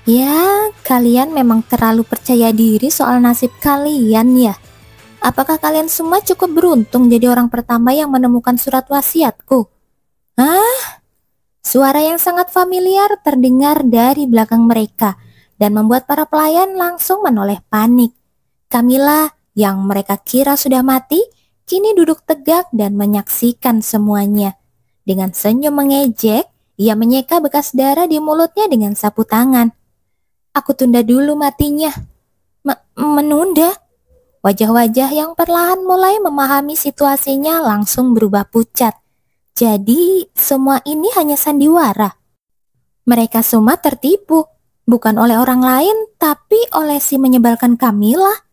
Ya, kalian memang terlalu percaya diri soal nasib kalian ya. Apakah kalian semua cukup beruntung jadi orang pertama yang menemukan surat wasiatku? Ah, suara yang sangat familiar terdengar dari belakang mereka dan membuat para pelayan langsung menoleh panik. Camilla yang mereka kira sudah mati, kini duduk tegak dan menyaksikan semuanya. Dengan senyum mengejek, ia menyeka bekas darah di mulutnya dengan sapu tangan. Aku tunda dulu matinya. Menunda? Wajah-wajah yang perlahan mulai memahami situasinya langsung berubah pucat. Jadi semua ini hanya sandiwara. Mereka semua tertipu, bukan oleh orang lain, tapi oleh si menyebalkan Camilla.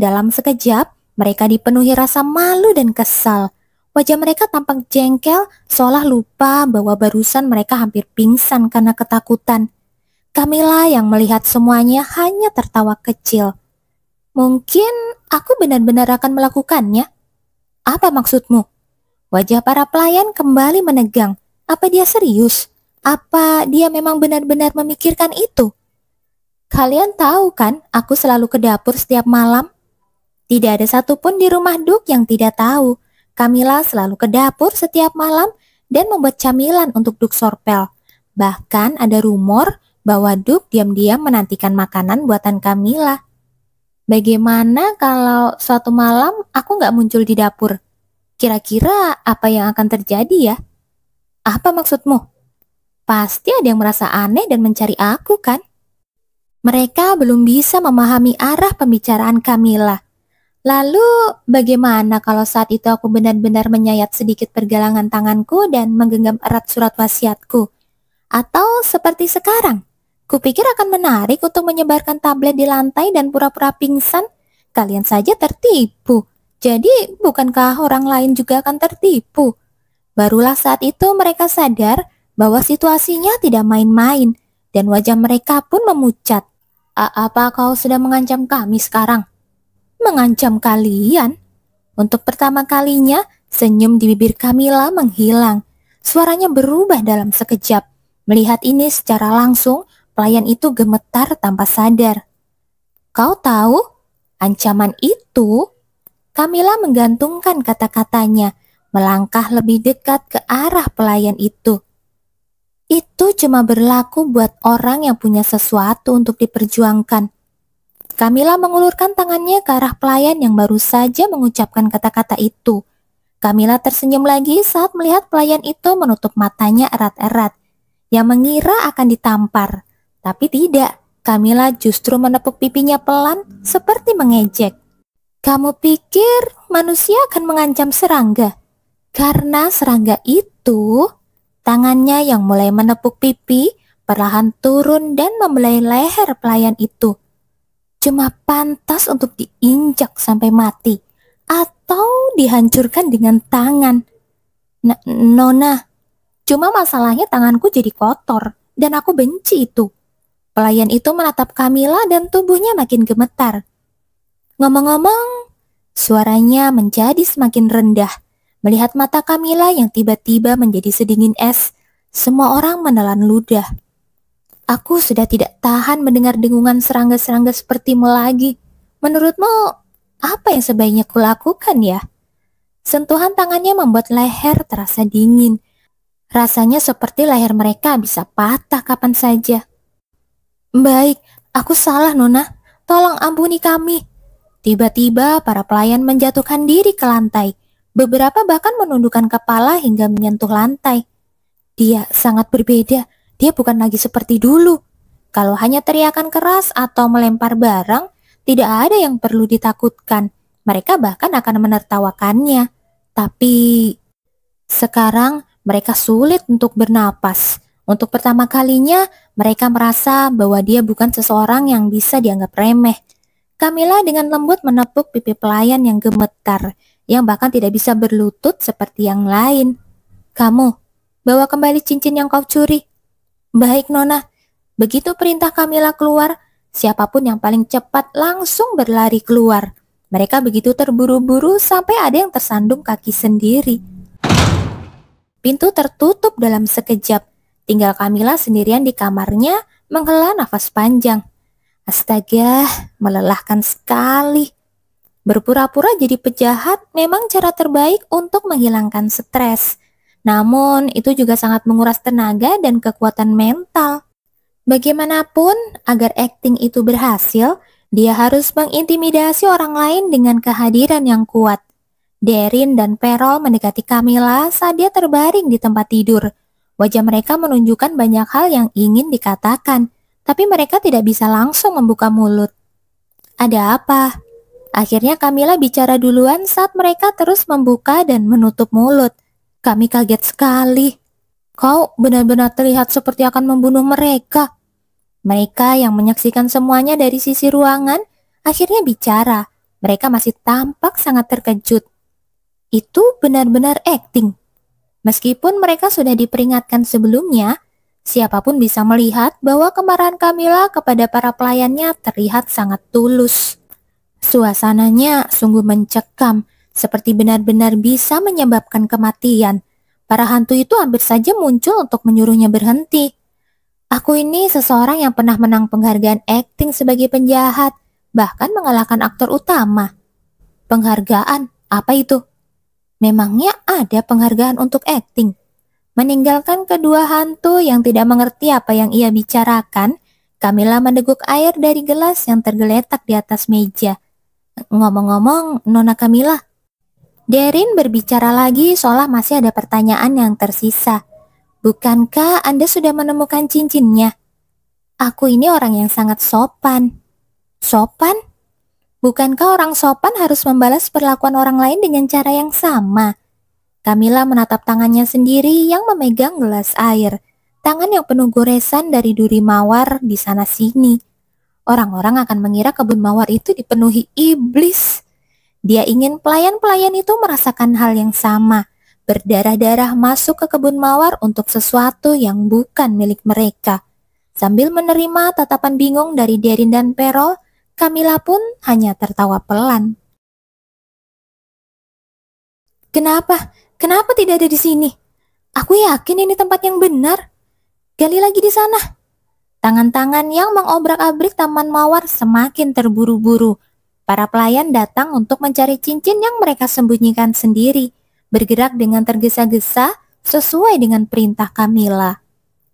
Dalam sekejap, mereka dipenuhi rasa malu dan kesal. Wajah mereka tampak jengkel, seolah lupa bahwa barusan mereka hampir pingsan karena ketakutan. Camilla yang melihat semuanya hanya tertawa kecil. Mungkin aku benar-benar akan melakukannya. Apa maksudmu? Wajah para pelayan kembali menegang. Apa dia serius? Apa dia memang benar-benar memikirkan itu? Kalian tahu kan, aku selalu ke dapur setiap malam. Tidak ada satupun di rumah Duk yang tidak tahu. Camilla selalu ke dapur setiap malam dan membuat camilan untuk Duk Sorpel. Bahkan ada rumor bahwa Duk diam-diam menantikan makanan buatan Camilla. Bagaimana kalau suatu malam aku nggak muncul di dapur? Kira-kira apa yang akan terjadi ya? Apa maksudmu? Pasti ada yang merasa aneh dan mencari aku kan? Mereka belum bisa memahami arah pembicaraan Camilla. Lalu bagaimana kalau saat itu aku benar-benar menyayat sedikit pergelangan tanganku dan menggenggam erat surat wasiatku? Atau seperti sekarang? Kupikir akan menarik untuk menyebarkan tablet di lantai dan pura-pura pingsan. Kalian saja tertipu. Jadi bukankah orang lain juga akan tertipu? Barulah saat itu mereka sadar bahwa situasinya tidak main-main dan wajah mereka pun memucat. Apa kau sudah mengancam kami sekarang? Mengancam kalian? Untuk pertama kalinya, senyum di bibir Camilla menghilang. Suaranya berubah dalam sekejap. Melihat ini secara langsung, pelayan itu gemetar tanpa sadar. Kau tahu? Ancaman itu? Camilla menggantungkan kata-katanya, melangkah lebih dekat ke arah pelayan itu. Itu cuma berlaku buat orang yang punya sesuatu untuk diperjuangkan. Camilla mengulurkan tangannya ke arah pelayan yang baru saja mengucapkan kata-kata itu. Camilla tersenyum lagi saat melihat pelayan itu menutup matanya erat-erat, yang mengira akan ditampar. Tapi tidak, Camilla justru menepuk pipinya pelan seperti mengejek. Kamu pikir manusia akan mengancam serangga? Karena serangga itu, tangannya yang mulai menepuk pipi perlahan turun dan membelai leher pelayan itu. Cuma pantas untuk diinjak sampai mati atau dihancurkan dengan tangan. Nona, cuma masalahnya tanganku jadi kotor dan aku benci itu. Pelayan itu menatap Camilla dan tubuhnya makin gemetar. Ngomong-ngomong, suaranya menjadi semakin rendah. Melihat mata Camilla yang tiba-tiba menjadi sedingin es, semua orang menelan ludah. Aku sudah tidak tahan mendengar dengungan serangga-serangga sepertimu lagi. Menurutmu, apa yang sebaiknya kulakukan ya? Sentuhan tangannya membuat leher terasa dingin. Rasanya seperti leher mereka bisa patah kapan saja. Baik, aku salah Nona. Tolong ampuni kami. Tiba-tiba para pelayan menjatuhkan diri ke lantai. Beberapa bahkan menundukkan kepala hingga menyentuh lantai. Dia sangat berbeda. Dia bukan lagi seperti dulu. Kalau hanya teriakan keras atau melempar barang, tidak ada yang perlu ditakutkan. Mereka bahkan akan menertawakannya. Tapi sekarang mereka sulit untuk bernapas. Untuk pertama kalinya, mereka merasa bahwa dia bukan seseorang yang bisa dianggap remeh. Camilla dengan lembut menepuk pipi pelayan yang gemetar, yang bahkan tidak bisa berlutut seperti yang lain. Kamu, bawa kembali cincin yang kau curi. Baik Nona. Begitu perintah Camilla keluar, siapapun yang paling cepat langsung berlari keluar. Mereka begitu terburu-buru sampai ada yang tersandung kaki sendiri. Pintu tertutup dalam sekejap. Tinggal Camilla sendirian di kamarnya menghela nafas panjang. Astaga, melelahkan sekali. Berpura-pura jadi penjahat memang cara terbaik untuk menghilangkan stres. Namun, itu juga sangat menguras tenaga dan kekuatan mental. Bagaimanapun, agar akting itu berhasil, dia harus mengintimidasi orang lain dengan kehadiran yang kuat. Darin dan Perol mendekati Camilla saat dia terbaring di tempat tidur. Wajah mereka menunjukkan banyak hal yang ingin dikatakan, tapi mereka tidak bisa langsung membuka mulut. Ada apa? Akhirnya Camilla bicara duluan saat mereka terus membuka dan menutup mulut. Kami kaget sekali. Kau benar-benar terlihat seperti akan membunuh mereka. Mereka yang menyaksikan semuanya dari sisi ruangan akhirnya bicara. Mereka masih tampak sangat terkejut. Itu benar-benar akting. Meskipun mereka sudah diperingatkan sebelumnya, siapapun bisa melihat bahwa kemarahan Camilla kepada para pelayannya terlihat sangat tulus. Suasananya sungguh mencekam, seperti benar-benar bisa menyebabkan kematian. Para hantu itu hampir saja muncul untuk menyuruhnya berhenti. Aku ini seseorang yang pernah menang penghargaan akting sebagai penjahat, bahkan mengalahkan aktor utama. Penghargaan? Apa itu? Memangnya ada penghargaan untuk akting? Meninggalkan kedua hantu yang tidak mengerti apa yang ia bicarakan, Camilla mendeguk air dari gelas yang tergeletak di atas meja. Ngomong-ngomong, Nona Camilla, Darin berbicara lagi seolah masih ada pertanyaan yang tersisa. Bukankah Anda sudah menemukan cincinnya? Aku ini orang yang sangat sopan. Sopan? Bukankah orang sopan harus membalas perlakuan orang lain dengan cara yang sama? Camilla menatap tangannya sendiri yang memegang gelas air. Tangan yang penuh goresan dari duri mawar di sana-sini. Orang-orang akan mengira kebun mawar itu dipenuhi iblis. Dia ingin pelayan-pelayan itu merasakan hal yang sama, berdarah-darah masuk ke kebun mawar untuk sesuatu yang bukan milik mereka. Sambil menerima tatapan bingung dari Darin dan Perol, Camilla pun hanya tertawa pelan. Kenapa? Kenapa tidak ada di sini? Aku yakin ini tempat yang benar. Gali lagi di sana. Tangan-tangan yang mengobrak-abrik taman mawar semakin terburu-buru. Para pelayan datang untuk mencari cincin yang mereka sembunyikan sendiri, bergerak dengan tergesa-gesa sesuai dengan perintah Camilla.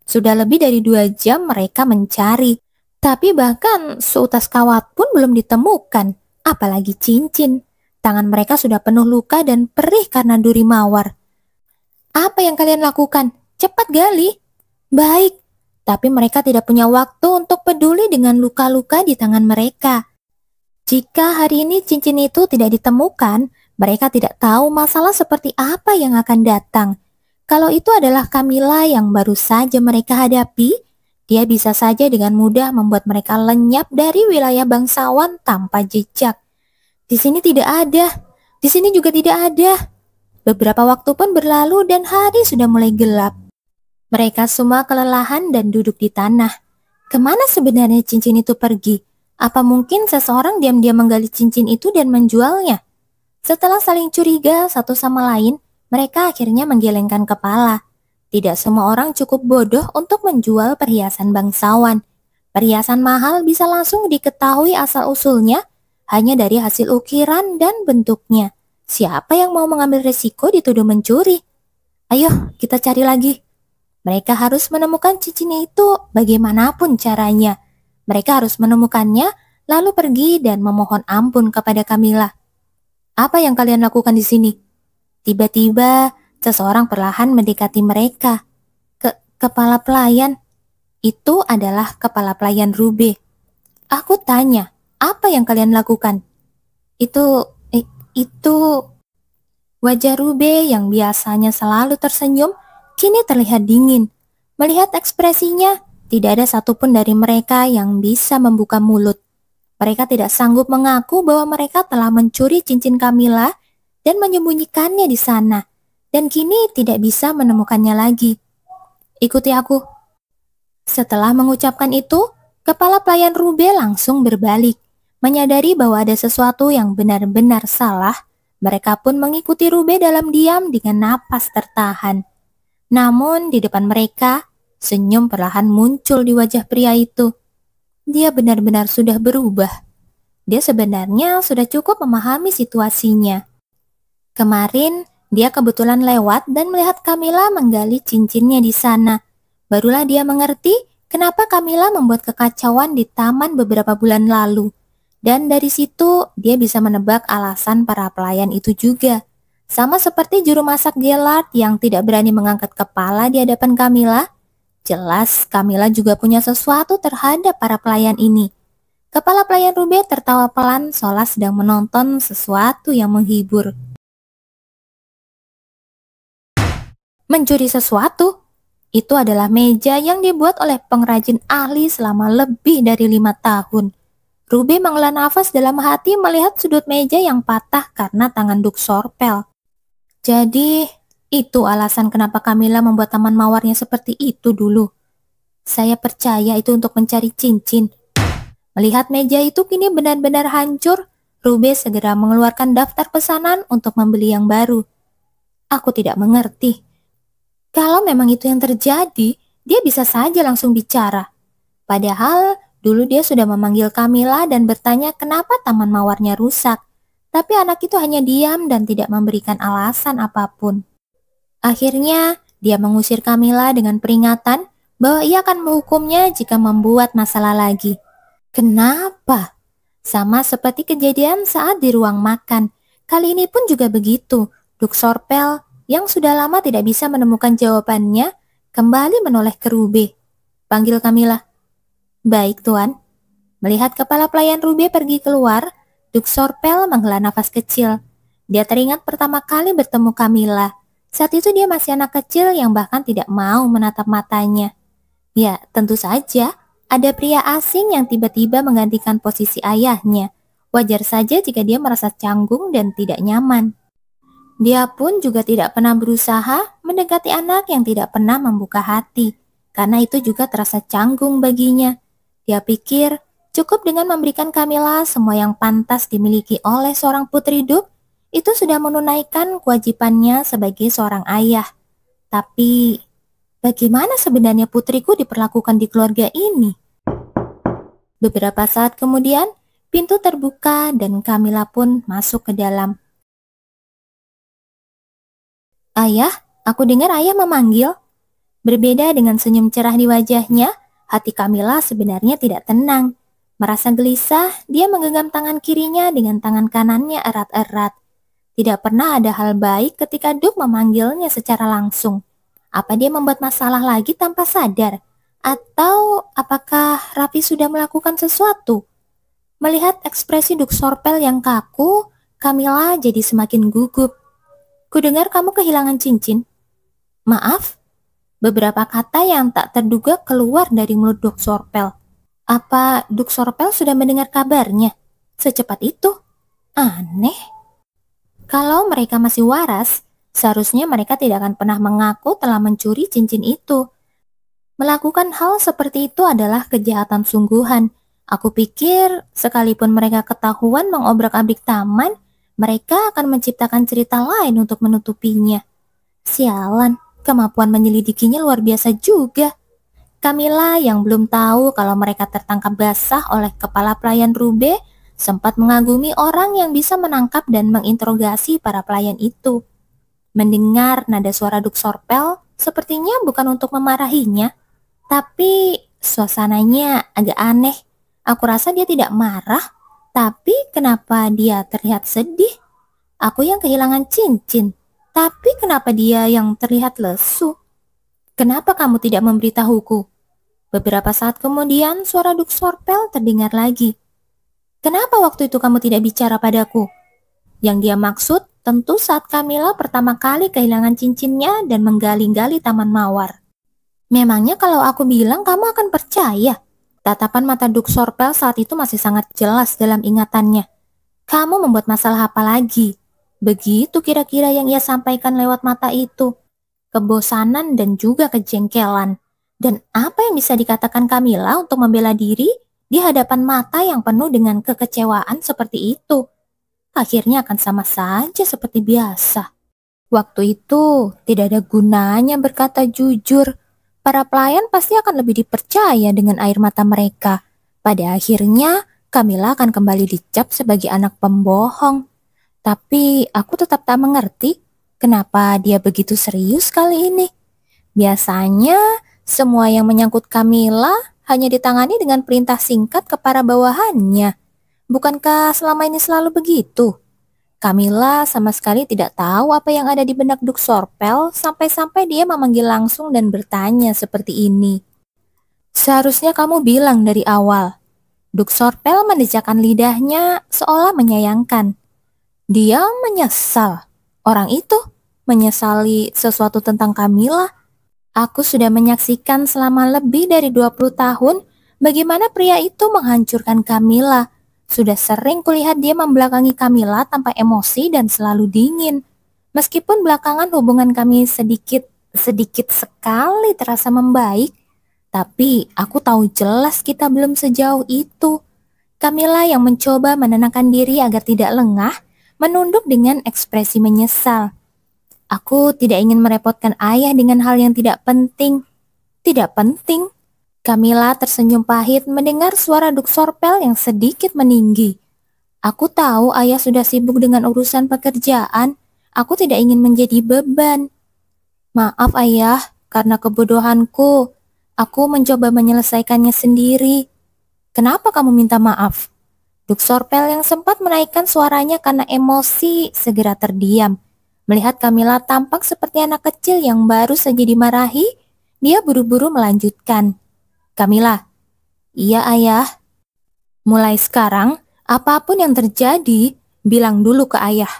Sudah lebih dari 2 jam mereka mencari, tapi bahkan seutas kawat pun belum ditemukan, apalagi cincin. Tangan mereka sudah penuh luka dan perih karena duri mawar. Apa yang kalian lakukan? Cepat gali. Baik. Tapi mereka tidak punya waktu untuk peduli dengan luka-luka di tangan mereka. Jika hari ini cincin itu tidak ditemukan, mereka tidak tahu masalah seperti apa yang akan datang. Kalau itu adalah Camilla yang baru saja mereka hadapi, dia bisa saja dengan mudah membuat mereka lenyap dari wilayah bangsawan tanpa jejak. Di sini tidak ada, di sini juga tidak ada. Beberapa waktu pun berlalu dan hari sudah mulai gelap. Mereka semua kelelahan dan duduk di tanah. Kemana sebenarnya cincin itu pergi? Apa mungkin seseorang diam-diam menggali cincin itu dan menjualnya? Setelah saling curiga satu sama lain, mereka akhirnya menggelengkan kepala. Tidak semua orang cukup bodoh untuk menjual perhiasan bangsawan. Perhiasan mahal bisa langsung diketahui asal-usulnya hanya dari hasil ukiran dan bentuknya. Siapa yang mau mengambil resiko dituduh mencuri? Ayo, kita cari lagi. Mereka harus menemukan cincin itu bagaimanapun caranya. Mereka harus menemukannya, lalu pergi dan memohon ampun kepada Camilla. Apa yang kalian lakukan di sini? Tiba-tiba, seseorang perlahan mendekati mereka. Kepala pelayan. Itu adalah kepala pelayan Rube. Aku tanya, apa yang kalian lakukan? Itu... Wajah Rube yang biasanya selalu tersenyum, kini terlihat dingin. Melihat ekspresinya, tidak ada satupun dari mereka yang bisa membuka mulut. Mereka tidak sanggup mengaku bahwa mereka telah mencuri cincin Camilla dan menyembunyikannya di sana, dan kini tidak bisa menemukannya lagi. Ikuti aku. Setelah mengucapkan itu, kepala pelayan Rube langsung berbalik. Menyadari bahwa ada sesuatu yang benar-benar salah, mereka pun mengikuti Rube dalam diam dengan napas tertahan. Namun di depan mereka, Senyum perlahan muncul di wajah pria itu. Dia benar-benar sudah berubah. Dia sebenarnya sudah cukup memahami situasinya. Kemarin, dia kebetulan lewat dan melihat Camilla menggali cincinnya di sana. Barulah dia mengerti kenapa Camilla membuat kekacauan di taman beberapa bulan lalu. Dan dari situ, dia bisa menebak alasan para pelayan itu juga. Sama seperti juru masak Gellard yang tidak berani mengangkat kepala di hadapan Camilla. Jelas Camilla juga punya sesuatu terhadap para pelayan ini. Kepala pelayan Rube tertawa pelan seolah sedang menonton sesuatu yang menghibur. Mencuri sesuatu? Itu adalah meja yang dibuat oleh pengrajin ahli selama lebih dari 5 tahun. Rube menghela nafas dalam hati melihat sudut meja yang patah karena tangan Duk Sorpel. Jadi, itu alasan kenapa Camilla membuat taman mawarnya seperti itu dulu. Saya percaya itu untuk mencari cincin. Melihat meja itu kini benar-benar hancur, Rube segera mengeluarkan daftar pesanan untuk membeli yang baru. Aku tidak mengerti. Kalau memang itu yang terjadi, dia bisa saja langsung bicara. Padahal, dulu dia sudah memanggil Camilla dan bertanya kenapa taman mawarnya rusak. Tapi anak itu hanya diam dan tidak memberikan alasan apapun. Akhirnya, dia mengusir Camilla dengan peringatan bahwa ia akan menghukumnya jika membuat masalah lagi. Kenapa? Sama seperti kejadian saat di ruang makan. Kali ini pun juga begitu. Duk Sorpel yang sudah lama tidak bisa menemukan jawabannya kembali menoleh ke Rube. Panggil Camilla. Baik, Tuan. Melihat kepala pelayan Rube pergi keluar, Duk Sorpel menghela nafas kecil. Dia teringat pertama kali bertemu Camilla. Saat itu dia masih anak kecil yang bahkan tidak mau menatap matanya. Ya, tentu saja ada pria asing yang tiba-tiba menggantikan posisi ayahnya. Wajar saja jika dia merasa canggung dan tidak nyaman. Dia pun juga tidak pernah berusaha mendekati anak yang tidak pernah membuka hati, karena itu juga terasa canggung baginya. Dia pikir cukup dengan memberikan Camilla semua yang pantas dimiliki oleh seorang putri Duk, itu sudah menunaikan kewajibannya sebagai seorang ayah. Tapi, bagaimana sebenarnya putriku diperlakukan di keluarga ini? Beberapa saat kemudian, pintu terbuka dan Camilla pun masuk ke dalam. Ayah, aku dengar ayah memanggil. Berbeda dengan senyum cerah di wajahnya, hati Camilla sebenarnya tidak tenang. Merasa gelisah, dia menggenggam tangan kirinya dengan tangan kanannya erat-erat. Tidak pernah ada hal baik ketika Duk memanggilnya secara langsung. Apa dia membuat masalah lagi tanpa sadar? Atau apakah Raffi sudah melakukan sesuatu? Melihat ekspresi Duk Sorpel yang kaku, Camilla jadi semakin gugup. Kudengar kamu kehilangan cincin. Maaf? Beberapa kata yang tak terduga keluar dari mulut Duk Sorpel. Apa Duk Sorpel sudah mendengar kabarnya? Secepat itu? Aneh. Kalau mereka masih waras, seharusnya mereka tidak akan pernah mengaku telah mencuri cincin itu. Melakukan hal seperti itu adalah kejahatan sungguhan. Aku pikir sekalipun mereka ketahuan mengobrak-abrik taman, mereka akan menciptakan cerita lain untuk menutupinya. Sialan, kemampuan menyelidikinya luar biasa juga. Camilla yang belum tahu kalau mereka tertangkap basah oleh kepala pelayan Rube sempat mengagumi orang yang bisa menangkap dan menginterogasi para pelayan itu. Mendengar nada suara Duk Sorpel sepertinya bukan untuk memarahinya, tapi suasananya agak aneh. Aku rasa dia tidak marah, tapi kenapa dia terlihat sedih? Aku yang kehilangan cincin, tapi kenapa dia yang terlihat lesu? Kenapa kamu tidak memberitahuku? Beberapa saat kemudian suara Duk Sorpel terdengar lagi. Kenapa waktu itu kamu tidak bicara padaku? Yang dia maksud tentu saat Camilla pertama kali kehilangan cincinnya dan menggali-gali taman mawar. Memangnya kalau aku bilang kamu akan percaya? Tatapan mata Duk Sorpel saat itu masih sangat jelas dalam ingatannya. Kamu membuat masalah apa lagi? Begitu kira-kira yang ia sampaikan lewat mata itu. Kebosanan dan juga kejengkelan. Dan apa yang bisa dikatakan Camilla untuk membela diri di hadapan mata yang penuh dengan kekecewaan seperti itu? Akhirnya akan sama saja seperti biasa. Waktu itu tidak ada gunanya berkata jujur. Para pelayan pasti akan lebih dipercaya dengan air mata mereka. Pada akhirnya, Camilla akan kembali dicap sebagai anak pembohong. Tapi aku tetap tak mengerti kenapa dia begitu serius kali ini. Biasanya, semua yang menyangkut Camilla hanya ditangani dengan perintah singkat ke para bawahannya. Bukankah selama ini selalu begitu? Camilla sama sekali tidak tahu apa yang ada di benak Duk Sorpel sampai-sampai dia memanggil langsung dan bertanya seperti ini. Seharusnya kamu bilang dari awal. Duk Sorpel mendejakkan lidahnya seolah menyayangkan. Dia menyesal. Orang itu menyesali sesuatu tentang Camilla. Aku sudah menyaksikan selama lebih dari 20 tahun bagaimana pria itu menghancurkan Camilla. Sudah sering kulihat dia membelakangi Camilla tanpa emosi dan selalu dingin. Meskipun belakangan hubungan kami sedikit sekali terasa membaik, tapi aku tahu jelas kita belum sejauh itu. Camilla yang mencoba menenangkan diri agar tidak lengah, menunduk dengan ekspresi menyesal. Aku tidak ingin merepotkan ayah dengan hal yang tidak penting. Tidak penting. Camilla tersenyum pahit mendengar suara Duk Sorpel yang sedikit meninggi. Aku tahu ayah sudah sibuk dengan urusan pekerjaan. Aku tidak ingin menjadi beban. Maaf ayah, karena kebodohanku. Aku mencoba menyelesaikannya sendiri. Kenapa kamu minta maaf? Duk Sorpel yang sempat menaikkan suaranya karena emosi segera terdiam. Melihat Camilla tampak seperti anak kecil yang baru saja dimarahi, dia buru-buru melanjutkan. Camilla, iya ayah. Mulai sekarang, apapun yang terjadi, bilang dulu ke ayah.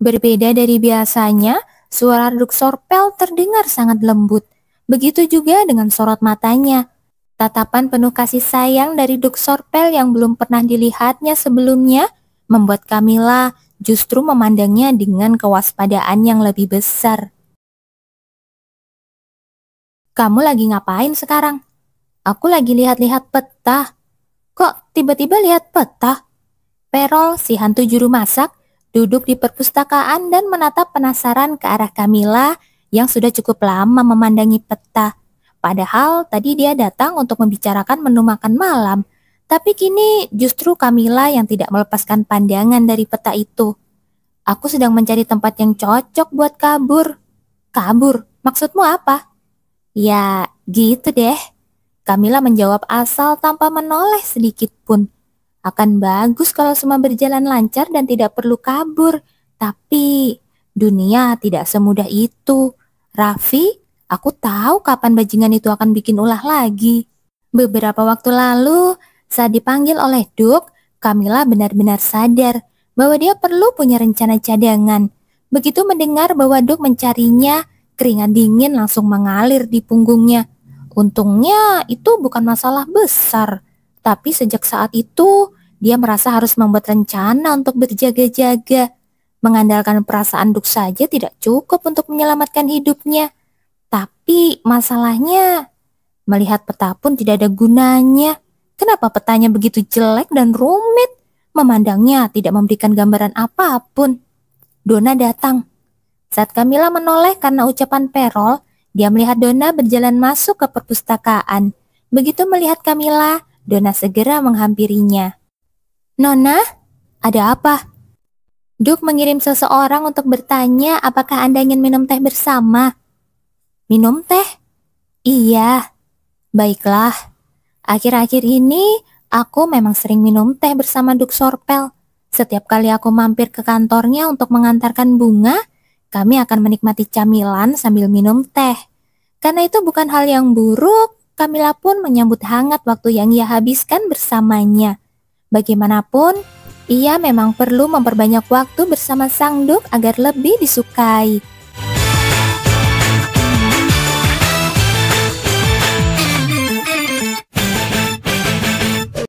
Berbeda dari biasanya, suara Duk Sorpel terdengar sangat lembut. Begitu juga dengan sorot matanya. Tatapan penuh kasih sayang dari Duk Sorpel yang belum pernah dilihatnya sebelumnya membuat Camilla justru memandangnya dengan kewaspadaan yang lebih besar. Kamu lagi ngapain sekarang? Aku lagi lihat-lihat peta. Kok tiba-tiba lihat peta? Perol, si hantu juru masak, duduk di perpustakaan dan menatap penasaran ke arah Camilla yang sudah cukup lama memandangi peta. Padahal tadi dia datang untuk membicarakan menu makan malam, tapi kini justru Camilla yang tidak melepaskan pandangan dari peta itu. Aku sedang mencari tempat yang cocok buat kabur. Kabur? Maksudmu apa? Ya, gitu deh. Camilla menjawab asal tanpa menoleh sedikit pun. Akan bagus kalau semua berjalan lancar dan tidak perlu kabur. Tapi dunia tidak semudah itu. Raffi, aku tahu kapan bajingan itu akan bikin ulah lagi. Beberapa waktu lalu, saat dipanggil oleh Duk, Camilla benar-benar sadar bahwa dia perlu punya rencana cadangan. Begitu mendengar bahwa Duk mencarinya, keringat dingin langsung mengalir di punggungnya. Untungnya itu bukan masalah besar, tapi sejak saat itu dia merasa harus membuat rencana untuk berjaga-jaga. Mengandalkan perasaan Duk saja tidak cukup untuk menyelamatkan hidupnya. Tapi masalahnya, melihat peta pun tidak ada gunanya. Kenapa petanya begitu jelek dan rumit? Memandangnya tidak memberikan gambaran apapun. Donna datang. Saat Camilla menoleh karena ucapan Perol, dia melihat Donna berjalan masuk ke perpustakaan. Begitu melihat Camilla, Donna segera menghampirinya. Nona, ada apa? Duk mengirim seseorang untuk bertanya apakah Anda ingin minum teh bersama. Minum teh? Iya. Baiklah. Akhir-akhir ini aku memang sering minum teh bersama Duk Sorpel. Setiap kali aku mampir ke kantornya untuk mengantarkan bunga, kami akan menikmati camilan sambil minum teh. Karena itu bukan hal yang buruk, Camilla pun menyambut hangat waktu yang ia habiskan bersamanya. Bagaimanapun, ia memang perlu memperbanyak waktu bersama sang Duk agar lebih disukai.